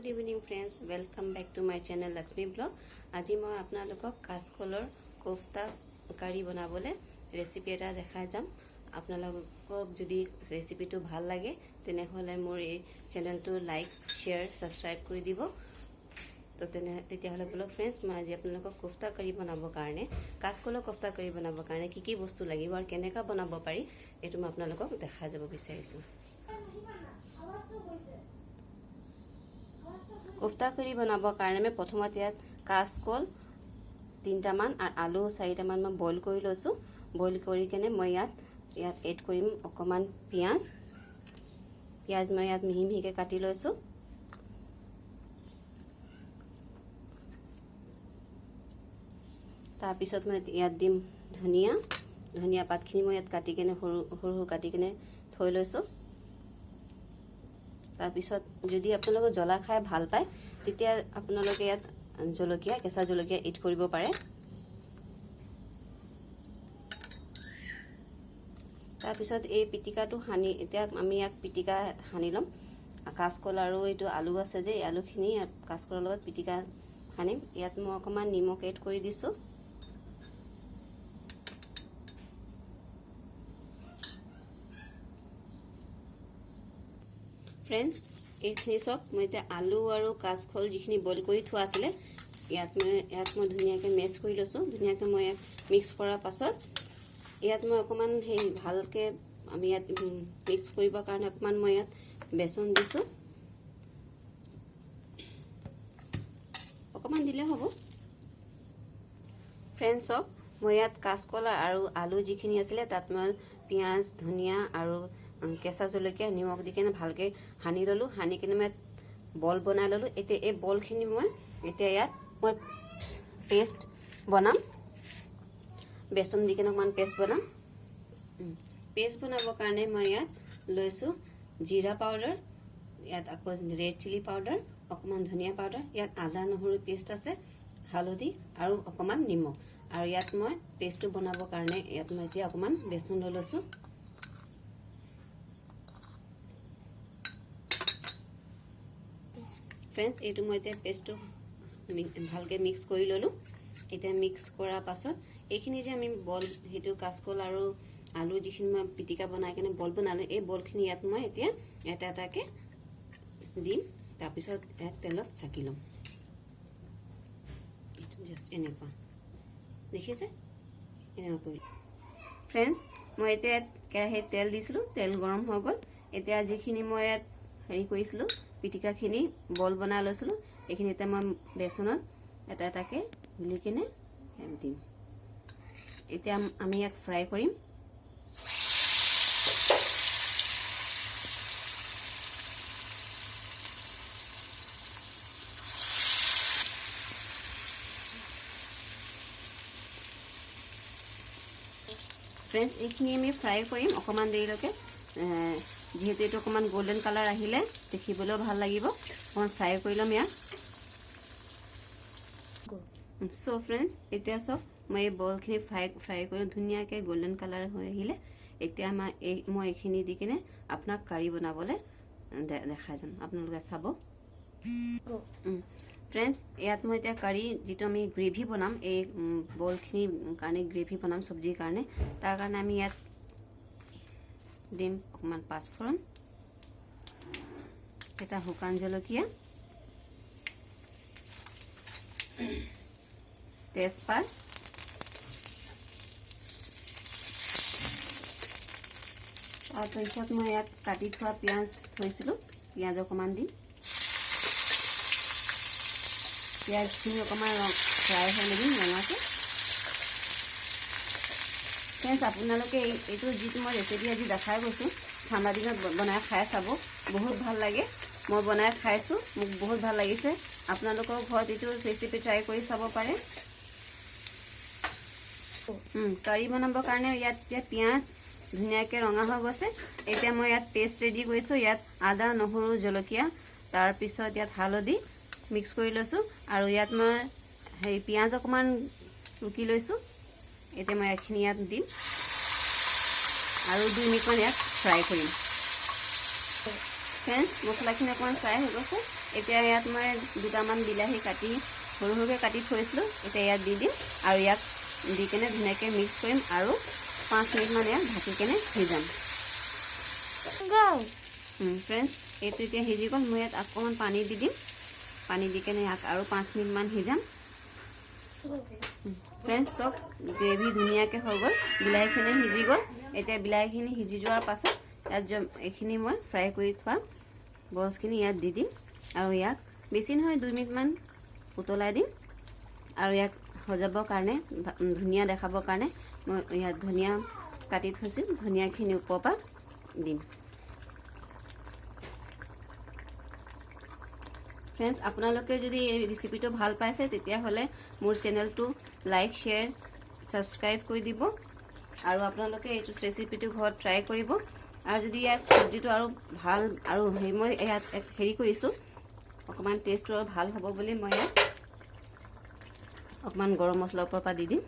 Good evening friends, welcome back to my channel Lakshmi blog. आज मैं आपनालोকক काचकলৰ कोफ्ता करी बनाबले रेसिपी एटा देखाय जाम। आपनालोকক जदि रेसिपिটো ভাল লাগে তেনেহলে মোৰ এই চেনেলটো লাইক शेयर सब्सक्राइब কৰি দিব। তো তেতিয়াহলে বলক फ्रेंड्स, মই আজি আপোনালোকক কোফতা কাৰি বনাবৰ কাৰণে কাচকলৰ কোফতা কাৰি বনাবৰ কাৰণে কি বস্তু লাগিব আৰু কেনেকা বনাব পাৰি এটো মই আপোনালোকক দেখাই যাব বিচাৰিছো। कोफ्ता करी बनाबर कारण मैं प्रथम काचकल 3टा मान और आलू 4टा मान मैं बॉइल कर लैसो। बॉइल करी केने मैं इयात एड करिम अकमान पियाज मैं इयात मिहि मिहिके काटि लैसो। तार पिছত मैं इयात दिम धनिया पातखिनि मैं इयात काटि केने सৰু काटि केने थৈ लैसो। तार पिছত यदि आपनालोके जला खाय ভাল पाय তেতিয়া आपनालोके यात जलकिया केसा जलकिया एड करिब पारे। तार पिছত ए पिटिकाটো हानि এতিয়া আমি ইয়াক पिटिका हानि लम। काचकल আৰু এটো आलू আছে যে आलूखिनि काचकলৰ লগত पिटिका हानिम। ইয়াত মই অকমান নিমখ এড কৰি দিছো। फ्रेंड्स এইখিনি সব মই আলু আৰু কাচকল যিখিনি বইল কৰি থোৱা আছিল ইয়াত মই ধুনিয়াকে মেশ কৰি লৈছো। ধুনিয়াকে মই মিক্স কৰাৰ পাছত ইয়াত মই অকমান হেই ভালকে আমি ইয়াত মিক্স কৰিবৰ কাৰণে অকমান মই ইয়াত বেসন দিছো। অকমান দিলে হ'ব। फ्रेंड्स মই ইয়াত কাচকল আৰু আলু যিখিনি আছিল তাত মই পিয়াজ ধনিয়া আৰু केसा जलकिया निमख दी केने भालके हानि ललो। हानि केने मैं बल बना ललो। एते ए बल खिनि मैं एते यात मैं पेस्ट बनाम। बेसन दी केने मान पेस्ट बनाम। पेस्ट बनाबो कारणे मैं यात लैसु जीरा पाउडर, यात আকৌ रेड चिली पाउडर, অকমান धनिया पाउडर, यात आदा নহৰু पेस्ट আছে, हालधि আৰু অকমান নিমখ। আৰু ইয়াত মই পেষ্টটো বনাবো कारणे यात মই এতিয়া অকমান বেসন লৈ লৈছো। फ्रेंड्स एटू मैं पेस्टो भालके मिक्स कर ललो। इतना मिक्स करार पाছত এইখিনি যে আমি বল হেতু কাচকল আৰু আলু যিখিনি মই পিটিকা বনাই কেনে বল বনালো এই বলখিনি ইয়াত মই এতিয়া এটা এটাকে দিম। তাৰ পিছত এক তেলত চাকি লম। এটো জাস্ট এনেকুৱা দেখিছে এনেকুৱা কৰি। फ्रेंड्स মই এতিয়া কেৰাহীত তেল দিছিলো। তেল গৰম হৈ গল। এতিয়া যিখিনি মই ইয়াত হেৰি কৰিছিলো पिटिका खिनि बल बना लैसलो। एखिनि ते मैं बेसनत एटा एटाके गुली केने दिम। एटा आमी याक फ्राई करिम। फ्रेंड्स एखिनि आमी फ्राई करिम अकमान देरिलके। जेहेतु एटो अकमान गोल्डन कलर आहिले देखिबलो ভাল লাগিব। মই ফ্রাই কৰিলম ইয়া। सो फ्रेंड्स এতিয়া সব মই বলখিনি ফ্ৰাই কৰি ধুনিয়াকে গোল্ডেন কালাৰ হৈ আহিলে এতিয়া মই এখিনি দি কিনে আপোনাক কাৰি বনাবলে দেখাই যাম। আপোনালোকে চাব। फ्रेंड्स ইয়াত মই এতিয়া কাৰি যেটো আমি গ্ৰেভি বনাম এই বলখিনি কাৰণে গ্ৰেভি বনাম সবজি কাৰণে। তাৰ কাৰণে আমি ইয়াত দিম অকমান পাঁচফোৰণ, এটা শুকান জলকীয়া, তেজপাত, তাৰপিছত মই ইয়াত কাটি থোৱা পিয়াজ থৈছিলো। পিয়াজ অকমান দিম। পিয়াজখিনি অকমান ফ্ৰাই হৈ লবি ৰঙাকে। फ्रेंड्स আপোনালোকে এইটো যিটো মই ৰেচিপি আজি দেখাই গৈছো ঠাণ্ডা দিনত বনাই খাই চাব। বহুত ভাল লাগে। মই বনাই খাইছো, মোক বহুত ভাল লাগিছে। আপোনালোকৰ ঘৰত এইটো ৰেচিপি ট্ৰাই কৰি চাব পাৰে। কাৰি বনাবৰ কাৰণে ইয়াত পিয়াজ ধুনিয়াকে ৰঙা হৈ গৈছে। এতিয়া মই ইয়াত পেষ্ট ৰেডি কৰিছো। ইয়াত আদা নহৰু জলকীয়া তাৰ পিছত ইয়াত হালধি মিক্স কৰি লৈছো আৰু ইয়াত মই হেৰি পিয়াজ অকমান ৰুকি লৈছো। এতিয়া মই এখিনি ইয়াত দিম আৰু 2 মিনিট মান ইয়াত ফ্ৰাই কৰিম। फ्रेंड्स मसलाखिनि अकमान फ्राई हो गए। এতিয়া ইয়াত মই দুটামান বিলাহী কাটি সৰু সৰুকৈ কাটি থৈছিলোঁ এতিয়া ইয়াত দি দিম আৰু ইয়াক দি কেনে ধুনীয়াকৈ মিক্স কৰিম আৰু 5 মিনিটমান ইয়াক ঢাকি কেনে সিজাম ফ্ৰেণ্ডছ এইটো এতিয়া সিজি গ'ল মই ইয়াত অকণমান পানী দি দিম পানী দি কেনে ইয়াক আৰু 5 মিনিটমান সিজাম ফ্ৰেণ্ডছ চব গ্ৰেভি ধুনীয়াকৈ হৈ গ'ল বিলাহীখিনি সিজি গ'ল এতিয়া বিলাহীখিনি সিজি যোৱাৰ পাছত ইয়াত এইখিনি মই ফ্ৰাই কৰি থোৱা বলছখিনি ইয়াত দি দিম আৰু ইয়াক বেছি নহয় 2 মিনিটমান উতলাই দিম আৰু ইয়াক সজাবৰ কাৰণে ধুনীয়া দেখাবৰ কাৰণে মই ইয়াত ধনিয়া কাটি থৈছোঁ ধনিয়াখিনি ওপৰৰ পৰা দিম ফ্ৰেণ্ডছ আপোনালোকে যদি এই ৰেচিপিটো ভাল পাইছে তেতিয়াহ'লে মোৰ চেনেলটো লাইক শ্বেয়াৰ ছাবস্ক্ৰাইব কৰি দিব আৰু আপোনালোকে এইটো ৰেচিপিটো ঘৰত ট্ৰাই কৰিব আৰু যদি ইয়াত চব্জিটো আৰু ভাল আৰু মই ইয়াত হেৰি কৰিছোঁ অকণমান টেষ্টটো আৰু ভাল হ'ব বুলি মই ইয়াত অকণমান গৰম মছলা ওপৰৰ পৰা দি দিম